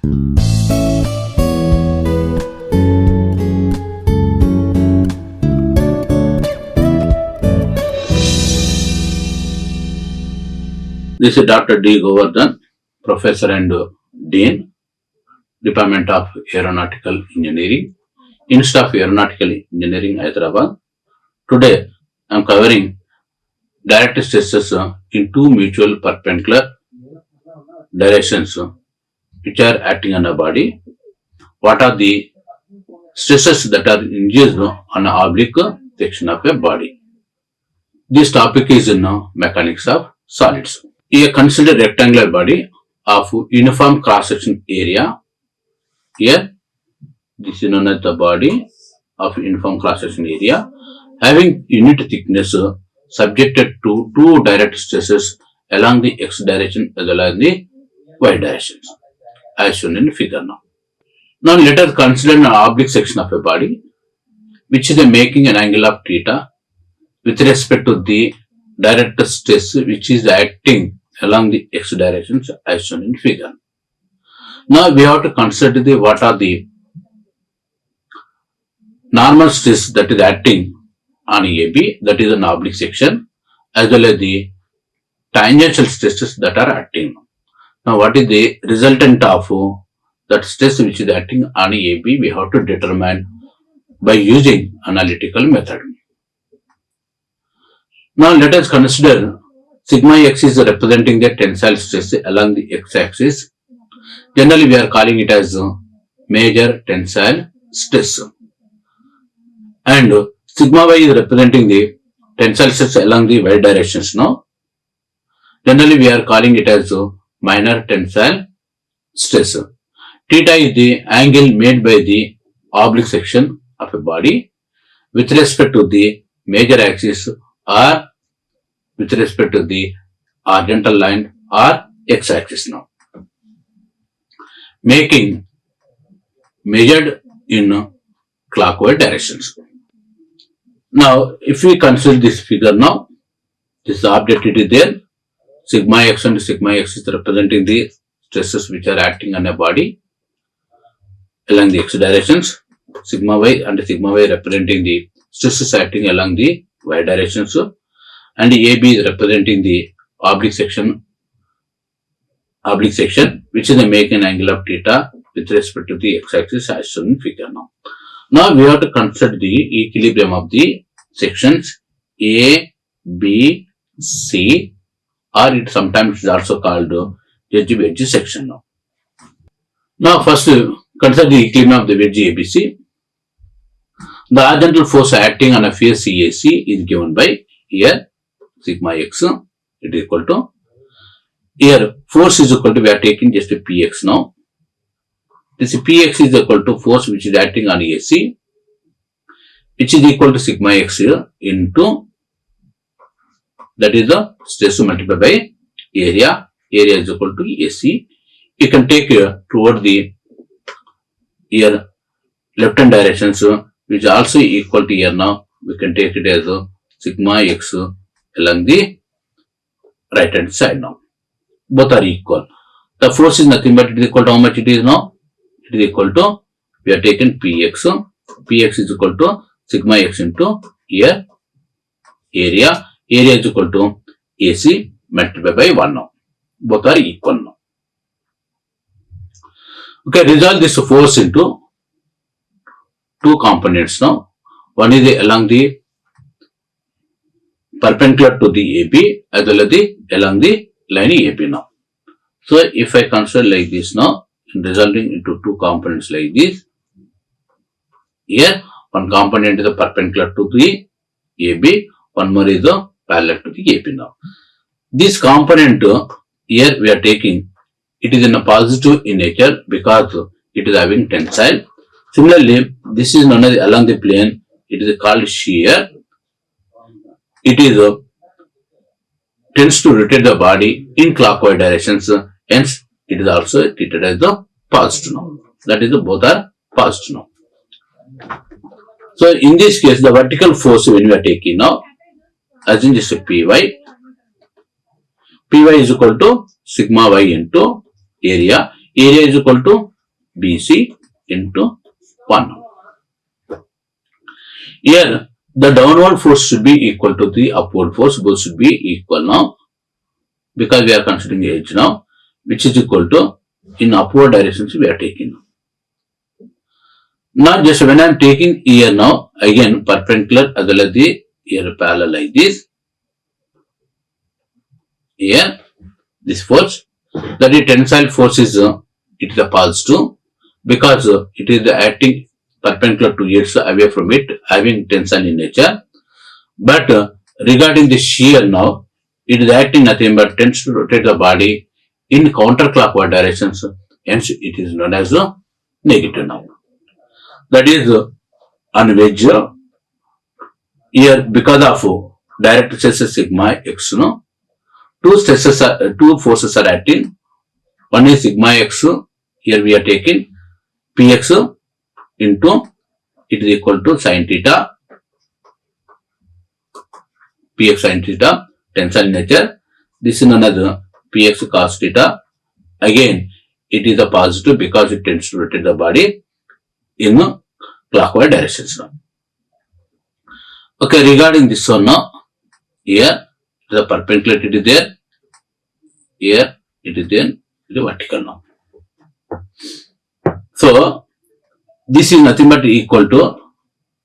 This is Dr. D. Govardhan, Professor and Dean, Department of Aeronautical Engineering, Institute of Aeronautical Engineering, Hyderabad. Today, I am covering direct stresses in two mutual perpendicular directions which are acting on a body. What are the stresses that are induced on an oblique section of a body? This topic is in mechanics of solids. Here consider rectangular body of uniform cross-section area. Here, this is known as the body of uniform cross-section area having unit thickness subjected to two direct stresses along the x direction as well as the y directions as shown in the figure now. Now let us consider an oblique section of a body which is making an angle of theta with respect to the direct stress which is acting along the x directions as shown in figure. Now we have to consider what are the normal stress that is acting on AB, that is an oblique section, as well as the tangential stresses that are acting. Now what is the resultant of that stress which is acting on AB, we have to determine by using analytical method. Now let us consider sigma x is representing the tensile stress along the x-axis. Generally we are calling it as major tensile stress. And sigma y is representing the tensile stress along the y directions now. Generally we are calling it as minor tensile stress. Theta is the angle made by the oblique section of a body with respect to the major axis or with respect to the horizontal line or x-axis now. Making measured in clockwise directions. Now, if we consider this figure now, this object it is there, sigma x and sigma x is representing the stresses which are acting on a body along the x directions, sigma y and sigma y representing the stresses acting along the y directions, and AB is representing the oblique section which is making an angle of theta with respect to the x-axis as shown in figure now. Now we have to consider the equilibrium of the sections A, B, C, or it sometimes is also called edge-to-edge section now. Now first consider the equilibrium of the wedge ABC. The horizontal force acting on a face CAC is given by here sigma x, it is equal to, here force is equal to, we are taking just a px now. This px is equal to force which is acting on AC, which is equal to sigma x here into, that is the stress multiplied by area is equal to AC. You can take toward the here left hand direction, which is also equal to here now, we can take it as sigma x along the right hand side now. Both are equal. The force is nothing but it is equal to how much it is now? It is equal to, we are taking px. Px is equal to sigma x into here area is equal to AC multiplied by 1 now. Both are equal now. Okay, resolve this force into two components now. One is along the perpendicular to the AB as well as along the line AB now. So if I consider like this now, resulting into two components like this. Here one component is the perpendicular to the AB, one more is the parallel to the AB now. This component here we are taking, it is in a positive in nature because it is having tensile. Similarly, this is known as along the plane, it is called shear. It is tends to rotate the body in clockwise directions, hence it is also treated as the positive now. That is both are positive now. So in this case, the vertical force when we are taking now, as in this Py is equal to sigma y into area. Area is equal to BC into 1. Here, the downward force should be equal to the upward force, both should be equal now, because we are considering edge now, which is equal to, in upward directions we are taking. Now just when I am taking here now, again perpendicular as well as the here parallel like this. Here, this force, that is tensile force is, it is a positive, because it is acting perpendicular to it, away from it, having tensile in nature. But regarding the shear now, it is acting nothing but tends to rotate the body in counterclockwise directions, hence it is known as negative now. That is on wedge here, because of direct stresses sigma x, no, two forces are acting. One is sigma x, here we are taking px into, it is equal to sin theta, px sin theta, tensile nature. This is known as px cos theta. Again, it is a positive because it tends to rotate the body in clockwise directions. Okay, regarding this one now, here the perpendicular it is there, here it is there, the vertical now. So this is nothing but equal to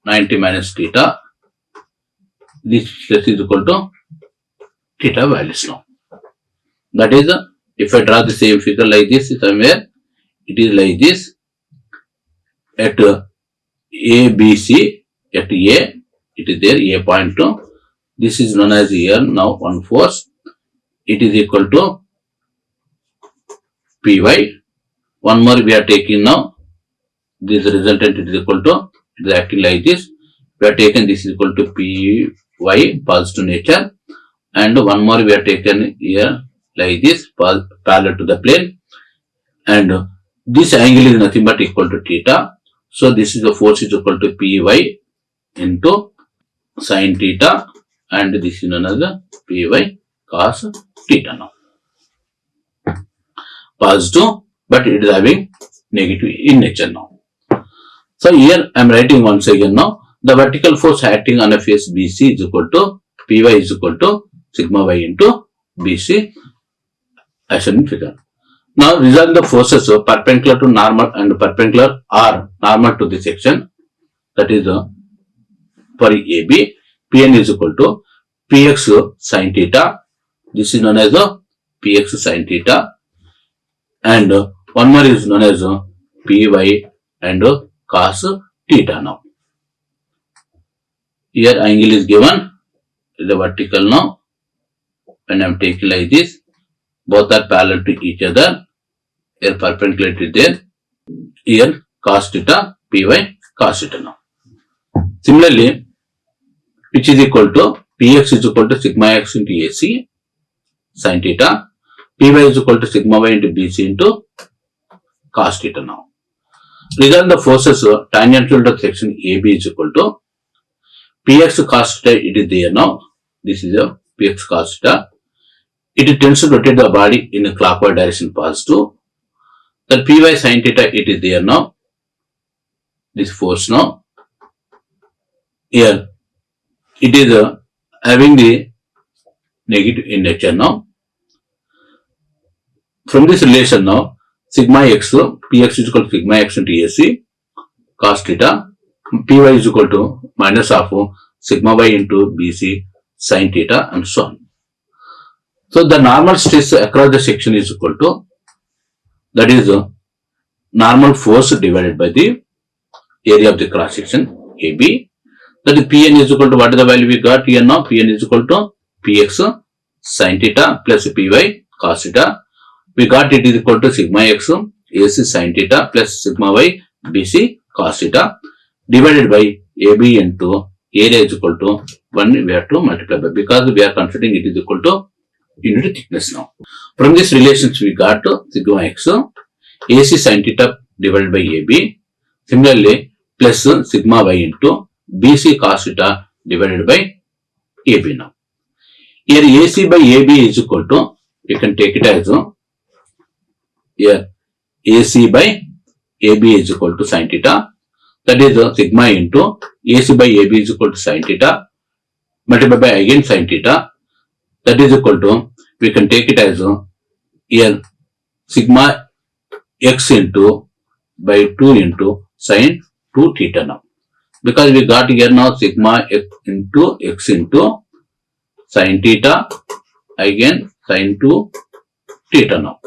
90 minus theta. This is equal to theta values now. That is, if I draw the same figure like this somewhere, it is like this. At A, B, C, at A, it is there, A point 2. This is known as here now one force. It is equal to Py. One more we are taking now. This resultant it is equal to, it is acting like this. We are taken this is equal to Py, positive nature. And one more we are taken here like this, parallel to the plane. And this angle is nothing but equal to theta. So this is the force is equal to Py into sin theta, and this is another Py cos theta now. Positive, but it is having negative in nature now. So here I am writing once again now, the vertical force acting on a face BC is equal to Py is equal to sigma y into BC as shown in figure. Now resolve the forces perpendicular to normal and perpendicular or normal to the section, that is for AB, Pn is equal to Px sin theta, this is known as Px sin theta, and one more is known as Py and cos theta now. Here angle is given, the vertical now, when I am taking like this, both are parallel to each other. Here perpendicular is there, here cos theta, Py cos theta now. Similarly, which is equal to Px is equal to sigma x into AC sin theta, Py is equal to sigma y into BC into cos theta now. Resolve the forces tangential to section AB is equal to Px cos theta, it is there now. This is a Px cos theta. It tends to rotate the body in a clockwise direction positive. That Py sin theta, it is there now. This force now. Here it is having the negative in nature now. From this relation now, sigma x, Px is equal to sigma x into AC cos theta, Py is equal to minus of sigma y into BC sin theta, and so on. So the normal stress across the section is equal to, that is normal force divided by the area of the cross section AB. That is Pn is equal to, what is the value we got here now? Pn is equal to Px sin theta plus Py cos theta. We got it is equal to sigma x AC sin theta plus sigma y BC cos theta divided by AB into area is equal to 1, we have to multiply by, because we are considering it is equal to unit thickness now. From this relations we got sigma x AC sin theta divided by AB. Similarly, plus sigma y into BC cos theta divided by AB now. Here AC by AB is equal to, you can take it as here AC by AB is equal to sin theta. That is sigma into AC by AB is equal to sin theta multiplied by again sin theta. That is equal to, we can take it as here sigma x into by 2 into sin 2 theta now. Because we got here now sigma x into sin theta again sin 2 theta now,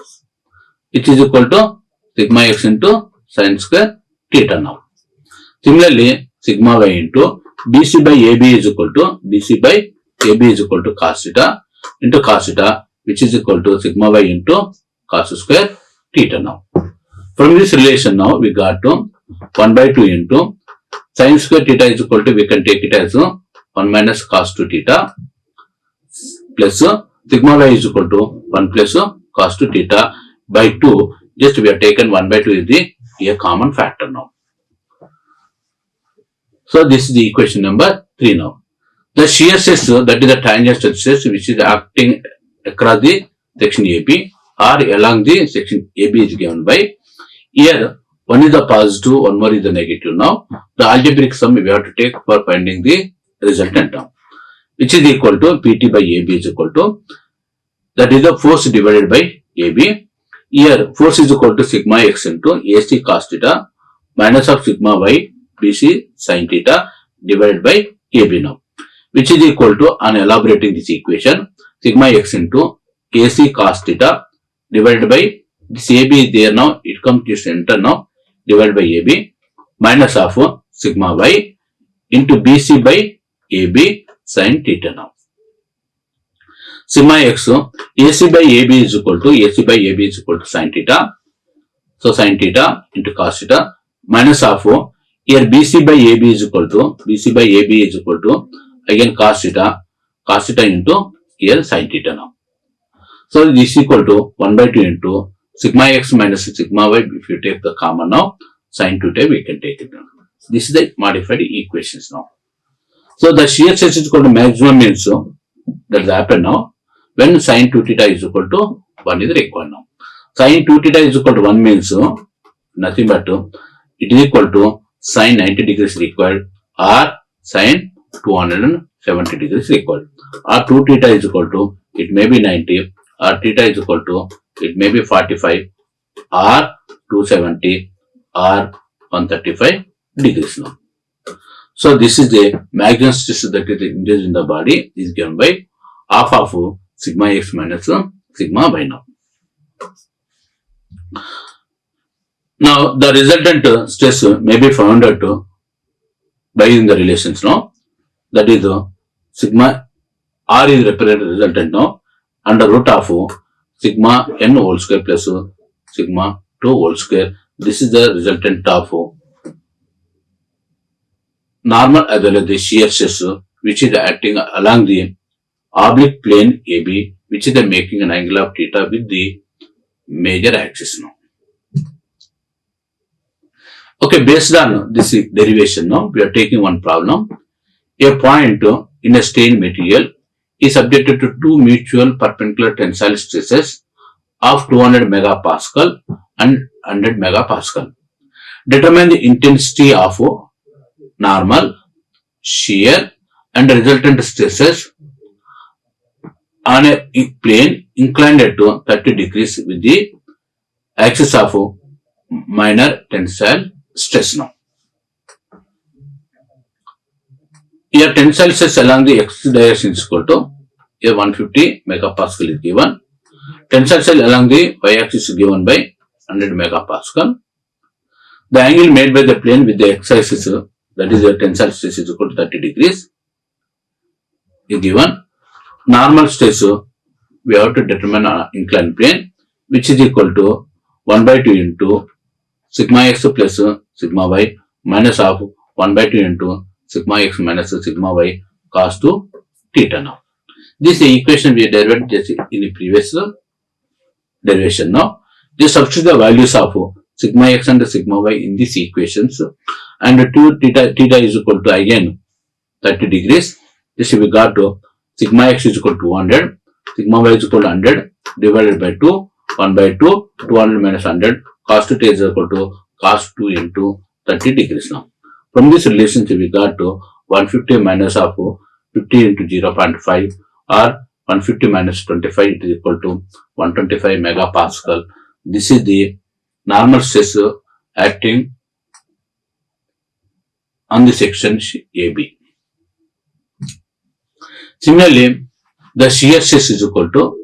which is equal to sigma x into sin square theta now. Similarly, sigma y into BC by AB is equal to cos theta into cos theta, which is equal to sigma y into cos square theta now. From this relation now, we got to 1 by 2 into sin square theta is equal to, we can take it as 1 minus cos 2 theta plus sigma y is equal to 1 plus cos 2 theta by 2. Just we have taken 1 by 2 is a common factor now. So this is the equation number 3 now. The shear stress, that is the tangential stress which is acting across the section AB or along the section AB is given by, here one is the positive, one more is the negative now. The algebraic sum we have to take for finding the resultant now, which is equal to PT by AB is equal to, that is the force divided by AB. Here force is equal to sigma x into AC cos theta minus of sigma y BC sin theta divided by AB now, which is equal to, on elaborating this equation, sigma x into AC cos theta divided by this AB is there now, it comes to center now, divided by AB minus of sigma y into BC by AB sin theta now. Sigma x, AC by AB is equal to sin theta. So sin theta into cos theta minus of, here BC by AB is equal to again cos theta into here sin theta now. So this is equal to 1 by 2 into sigma x minus sigma y. If you take the common now, sin theta we can take it now. This is the modified equations now. So the shear stress is equal to maximum means that happen now when sin 2 theta is equal to 1 is required now. Sin 2 theta is equal to 1 means nothing but it is equal to sin 90 degrees required or sin 270 degrees required, or 2 theta is equal to, it may be 90, or theta is equal to, it may be 45 or 270 or 135 degrees now. So this is the maximum stress that is induced in the body is given by half of sigma x minus sigma y now. Now the resultant stress may be found out by using the relations now. That is sigma r is represented resultant now under root of sigma n whole square plus sigma 2 whole square. This is the resultant of normal as well as the shear stress which is acting along the oblique plane AB, which is the making an angle of theta with the major axis now. Okay, based on this derivation now, we are taking one problem. A point in a strained material is subjected to two mutual perpendicular tensile stresses of 200 megapascal and 100 megapascal. Determine the intensity of normal, shear and resultant stresses on a plane inclined to 30 degrees with the axis of minor tensile stress now. Here tensile stress along the x direction is equal to, here 150 megapascal is given. Tensile stress along the y axis is given by 100 megapascal. The angle made by the plane with the x axis, that is the tensile stress, is equal to 30 degrees is given. Normal stress we have to determine on inclined plane, which is equal to 1 by 2 into sigma x plus sigma y minus of 1 by 2 into sigma x minus sigma y cos 2 theta now. This is the equation we derived just in the previous derivation now. Just substitute the values of sigma x and sigma y in these equations, and 2 theta is equal to again 30 degrees. This we got to sigma x is equal to 200, sigma y is equal to 100 divided by 2, 1 by 2, 200 minus 100, cos theta is equal to cos 2 into 30 degrees now. From this relationship, we got to 150 minus of 50 into 0.5 or 150 minus 25, it is equal to 125 megapascal. This is the normal stress acting on the sections AB. Similarly, the shear stress is equal to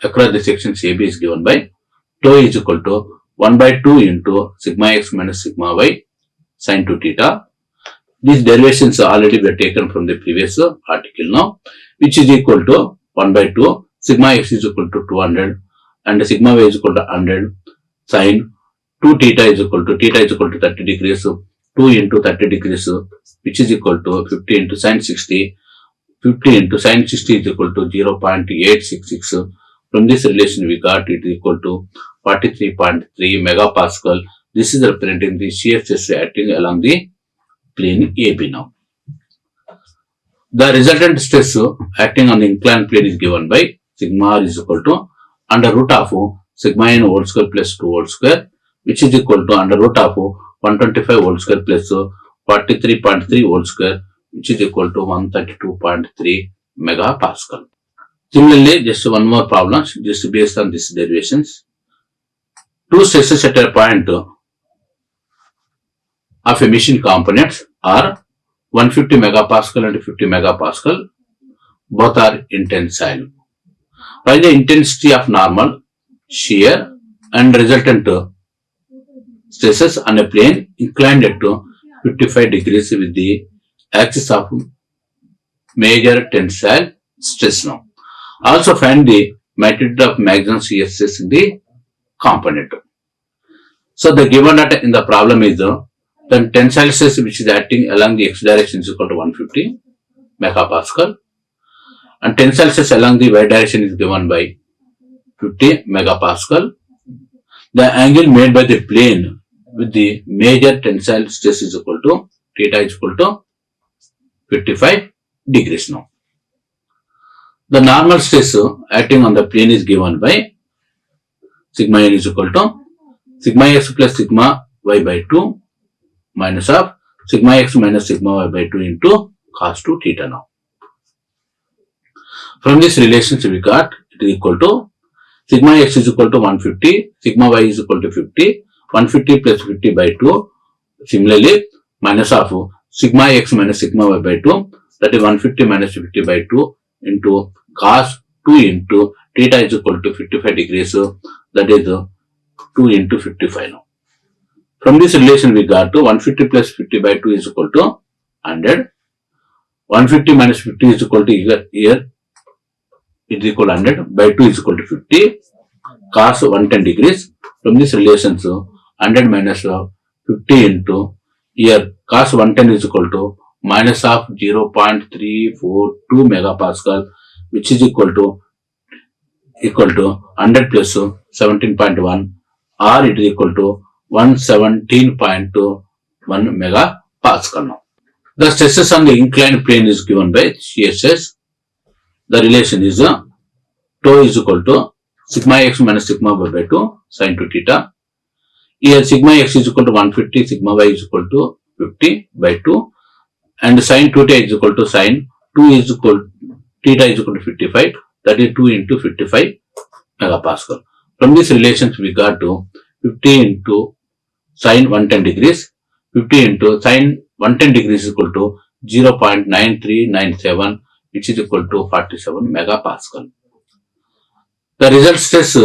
across the sections AB is given by tau is equal to 1 by 2 into sigma x minus sigma y sin 2 theta. These derivations already were taken from the previous article now, which is equal to 1 by 2, sigma x is equal to 200 and sigma y is equal to 100 sin 2 theta is equal to 30 degrees, 2 into 30 degrees, which is equal to 50 into sin 60. 50 into sin 60 is equal to 0.866. From this relation, we got it equal to 43.3 megapascal. This is representing the shear stress acting along the plane AB now. The resultant stress acting on the inclined plane is given by sigma r is equal to under root of sigma n whole square plus 2 whole square, which is equal to under root of 125 whole square plus 43.3 whole square, which is equal to 132.3 megapascal. Similarly, just one more problem, just based on these derivations. Two stresses at a point of a machine components are 150 megapascal and 50 megapascal. Both are intensile. Find the intensity of normal, shear and resultant stresses on a plane inclined at 55 degrees with the axis of major tensile stress now. Also find the magnitude of maximum shear stress in the component. So the given data in the problem is the tensile stress which is acting along the x direction is equal to 150 megapascal and tensile stress along the y direction is given by 50 megapascal. The angle made by the plane with the major tensile stress is equal to theta is equal to 55 degrees now. The normal stress acting on the plane is given by sigma n is equal to sigma x plus sigma y by 2 minus of sigma x minus sigma y by 2 into cos 2 theta now. From this relationship we got it is equal to sigma x is equal to 150, sigma y is equal to 50, 150 plus 50 by 2. Similarly, minus of sigma x minus sigma y by 2, that is 150 minus 50 by 2 into cos 2 into theta is equal to 55 degrees, that is 2 into 55 now. From this relation we got to 150 plus 50 by 2 is equal to 100, 150 minus 50 is equal to here it is equal to 100 by 2 is equal to 50, cos 110 degrees. From this relation 100 minus 50 into here cos 110 is equal to minus of 0.342 megapascal, which is equal to 100 plus 17.1 or it is equal to 117.1 megapascal now. The stresses on the inclined plane is given by shear stress. The relation is tau is equal to sigma x minus sigma y by 2 sin 2 theta. Here sigma x is equal to 150, sigma y is equal to 50 by 2 and sin 2 theta is equal to sin 2 is equal theta is equal to 55, that is 2 into 55 megapascal. From this relations we got to 50 into sin 110 degrees, 50 into sin 110 degrees is equal to 0.9397, which is equal to 47 megapascal. The result stress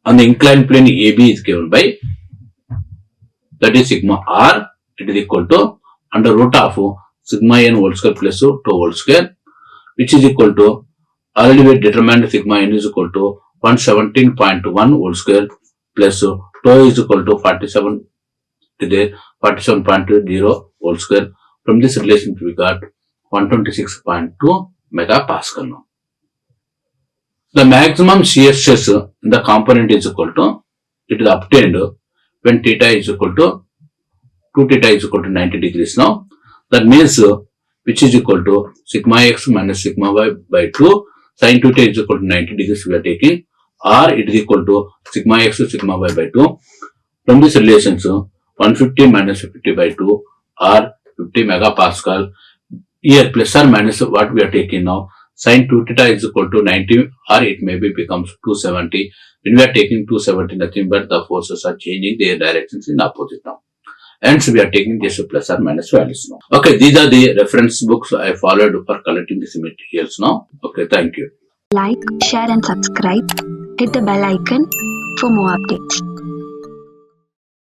on the inclined plane AB is given by, that is sigma r, it is equal to under root of sigma n whole square plus tau whole square, which is equal to already we determined sigma n is equal to 117.1 whole square plus tau is equal to 47.0 whole square. From this relation we got 126.2 megapascal now. The maximum shear stress in the component is equal to, it is obtained when theta is equal to 2 theta is equal to 90 degrees now. That means which is equal to sigma x minus sigma y by 2 sin 2 theta is equal to 90 degrees we are taking, or it is equal to sigma x to sigma y by 2. From this relations 150 minus 50 by 2 or 50 megapascal. Here plus or minus what we are taking now. Sin 2 theta is equal to 90 or it maybe becomes 270. When we are taking 270, nothing but the forces are changing their directions in opposite now. Hence we are taking this plus or minus values now. Okay, these are the reference books I followed for collecting these materials now. Okay, thank you. Like, share and subscribe. Hit the bell icon for more updates.